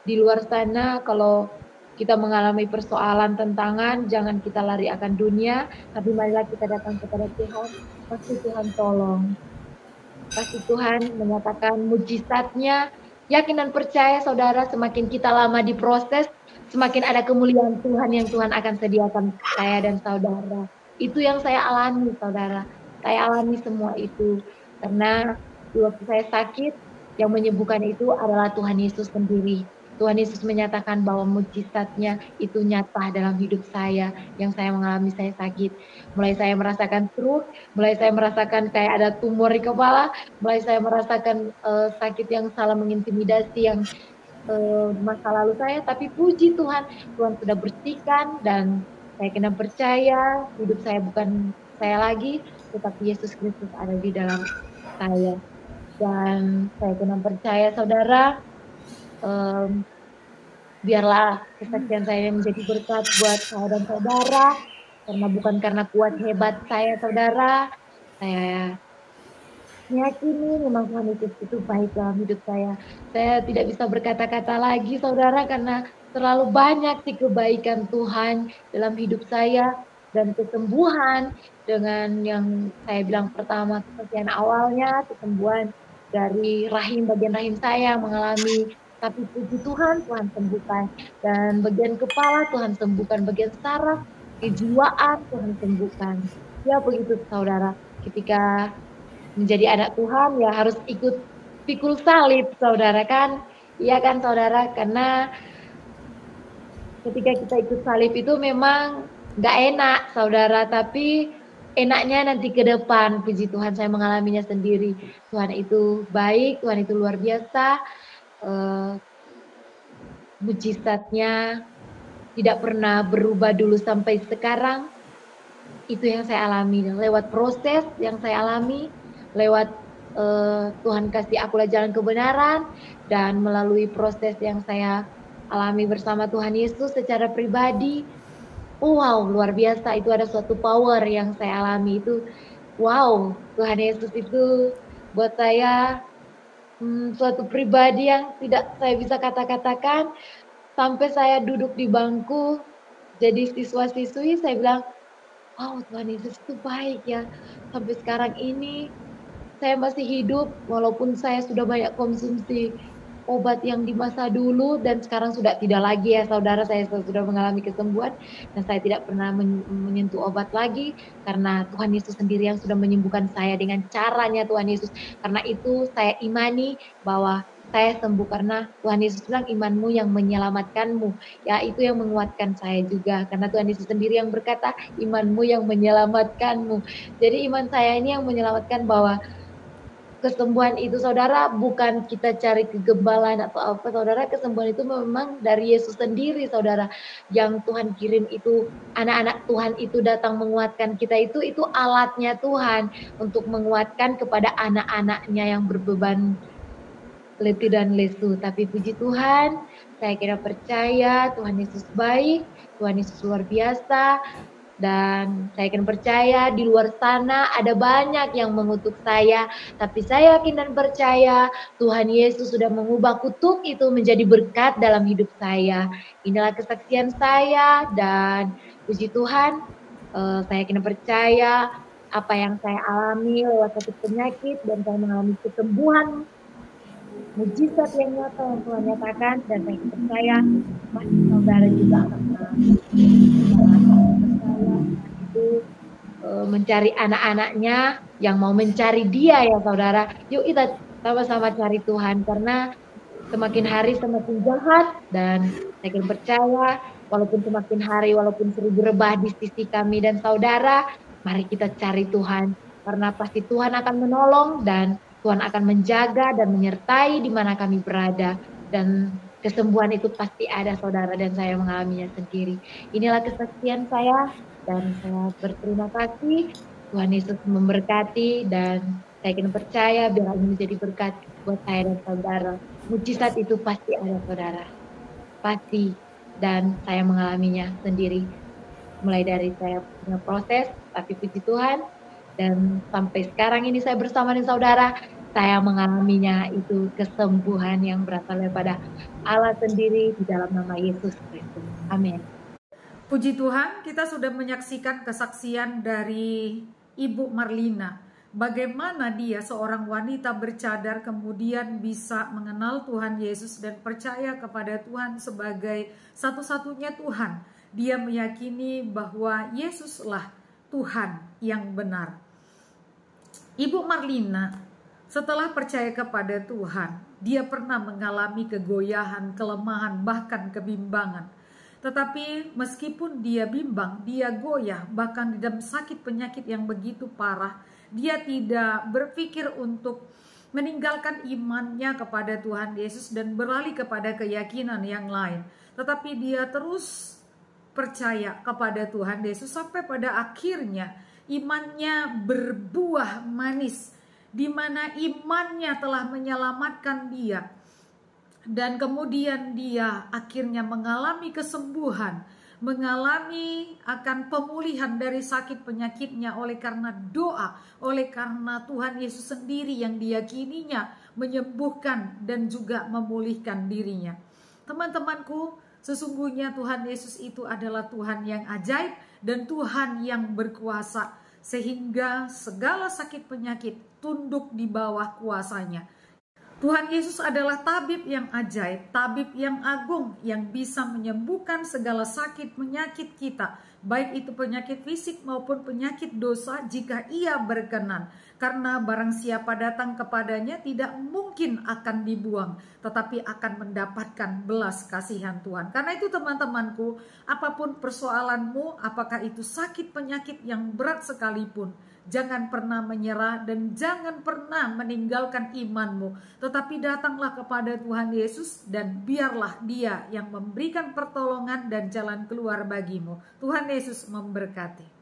di luar sana, kalau kita mengalami persoalan, tantangan, jangan kita lari akan dunia, tapi marilah kita datang kepada Tuhan. Pasti Tuhan tolong. Pasti Tuhan menyatakan mujizatnya. Yakin dan percaya saudara, semakin kita lama diproses, semakin ada kemuliaan Tuhan yang Tuhan akan sediakan saya dan saudara. Itu yang saya alami saudara. Saya alami semua itu. Karena waktu saya sakit, yang menyembuhkan itu adalah Tuhan Yesus sendiri. Tuhan Yesus menyatakan bahwa mujizatnya itu nyata dalam hidup saya, yang saya mengalami saya sakit. Mulai saya merasakan stroke, mulai saya merasakan kayak ada tumor di kepala, mulai saya merasakan sakit yang salah mengintimidasi yang masa lalu saya. Tapi puji Tuhan, Tuhan sudah bersihkan, dan saya kena percaya hidup saya bukan saya lagi, tetapi Yesus Kristus ada di dalam saya. Dan saya kena percaya saudara, biarlah kesaksian saya menjadi berkat buat saya dan saudara, karena bukan karena kuat hebat saya saudara, saya meyakini memang Tuhan Yesus itu baik dalam hidup saya. Saya tidak bisa berkata-kata lagi saudara, karena terlalu banyak sih kebaikan Tuhan dalam hidup saya, dan kesembuhan dengan yang saya bilang pertama, kesaksian awalnya, kesembuhan dari bagian rahim saya mengalami, tapi puji Tuhan, Tuhan sembuhkan. Dan bagian kepala Tuhan sembuhkan, bagian saraf, kejiwaan Tuhan sembuhkan. Ya begitu saudara, ketika menjadi anak Tuhan ya harus ikut pikul salib saudara kan. Iya kan saudara, karena ketika kita ikut salib itu memang gak enak saudara, tapi enaknya nanti ke depan. Puji Tuhan, saya mengalaminya sendiri. Tuhan itu baik, Tuhan itu luar biasa. Mujizatnya tidak pernah berubah dulu sampai sekarang. Itu yang saya alami lewat proses yang saya alami, lewat Tuhan kasih akulah jalan kebenaran, dan melalui proses yang saya alami bersama Tuhan Yesus secara pribadi. wow, luar biasa, itu ada suatu power yang saya alami itu. Wow, Tuhan Yesus itu buat saya suatu pribadi yang tidak saya bisa kata-katakan. Sampai saya duduk di bangku jadi siswa-siswi, saya bilang, wow, Tuhan Yesus itu baik ya. Sampai sekarang ini saya masih hidup walaupun saya sudah banyak konsumsi obat yang di masa dulu, dan sekarang sudah tidak lagi ya saudara, saya sudah mengalami kesembuhan dan saya tidak pernah menyentuh obat lagi karena Tuhan Yesus sendiri yang sudah menyembuhkan saya dengan caranya Tuhan Yesus. Karena itu saya imani bahwa saya sembuh karena Tuhan Yesus bilang imanmu yang menyelamatkanmu. Ya, itu yang menguatkan saya juga karena Tuhan Yesus sendiri yang berkata imanmu yang menyelamatkanmu. Jadi iman saya ini yang menyelamatkan, bahwa kesembuhan itu saudara bukan kita cari kegebalan atau apa saudara. Kesembuhan itu memang dari Yesus sendiri saudara, yang Tuhan kirim itu. Anak-anak Tuhan itu datang menguatkan kita, itu alatnya Tuhan untuk menguatkan kepada anak-anaknya yang berbeban letih dan lesu. Tapi puji Tuhan, saya kira percaya Tuhan Yesus baik, Tuhan Yesus luar biasa. Dan saya yakin percaya di luar sana ada banyak yang mengutuk saya, tapi saya yakin dan percaya Tuhan Yesus sudah mengubah kutuk itu menjadi berkat dalam hidup saya. Inilah kesaksian saya, dan puji Tuhan, saya yakin dan percaya apa yang saya alami lewat sakit penyakit dan saya mengalami kesembuhan, mujizat yang nyata yang Tuhan nyatakan, dan saya percaya pasti saudara juga akan mengalami. Itu mencari anak-anaknya yang mau mencari Dia ya saudara. Yuk kita sama-sama cari Tuhan, karena semakin hari semakin jahat, dan saya percaya walaupun semakin hari, walaupun seribu rebah di sisi kami dan saudara, mari kita cari Tuhan, karena pasti Tuhan akan menolong dan Tuhan akan menjaga dan menyertai di mana kami berada, dan kesembuhan itu pasti ada saudara, dan saya mengalaminya sendiri. Inilah kesaksian saya, dan saya berterima kasih. Tuhan Yesus memberkati, dan saya ingin percaya biar ini menjadi berkat buat saya dan saudara. Mujizat itu pasti ada saudara, pasti, dan saya mengalaminya sendiri. Mulai dari saya punya proses, tapi puji Tuhan, dan sampai sekarang ini saya bersama dengan saudara, saya mengalaminya itu kesembuhan yang berasal daripada Allah sendiri di dalam nama Yesus Kristus. Amin. Puji Tuhan, kita sudah menyaksikan kesaksian dari Ibu Marlina. Bagaimana dia seorang wanita bercadar kemudian bisa mengenal Tuhan Yesus dan percaya kepada Tuhan sebagai satu-satunya Tuhan. Dia meyakini bahwa Yesuslah Tuhan yang benar. Ibu Marlina setelah percaya kepada Tuhan, dia pernah mengalami kegoyahan, kelemahan, bahkan kebimbangan. Tetapi meskipun dia bimbang, dia goyah, bahkan di dalam sakit penyakit yang begitu parah, dia tidak berpikir untuk meninggalkan imannya kepada Tuhan Yesus dan beralih kepada keyakinan yang lain. Tetapi dia terus percaya kepada Tuhan Yesus sampai pada akhirnya imannya berbuah manis, di mana imannya telah menyelamatkan dia. Dan kemudian dia akhirnya mengalami kesembuhan, mengalami akan pemulihan dari sakit penyakitnya oleh karena doa, oleh karena Tuhan Yesus sendiri yang diyakininya menyembuhkan dan juga memulihkan dirinya. Teman-temanku, sesungguhnya Tuhan Yesus itu adalah Tuhan yang ajaib dan Tuhan yang berkuasa, sehingga segala sakit penyakit tunduk di bawah kuasanya. Tuhan Yesus adalah tabib yang ajaib, tabib yang agung, yang bisa menyembuhkan segala sakit penyakit kita, baik itu penyakit fisik maupun penyakit dosa jika Ia berkenan. Karena barang siapa datang kepadanya tidak mungkin akan dibuang, tetapi akan mendapatkan belas kasihan Tuhan. Karena itu teman-temanku, apapun persoalanmu, apakah itu sakit penyakit yang berat sekalipun, jangan pernah menyerah dan jangan pernah meninggalkan imanmu. Tetapi datanglah kepada Tuhan Yesus dan biarlah Dia yang memberikan pertolongan dan jalan keluar bagimu. Tuhan Yesus memberkati.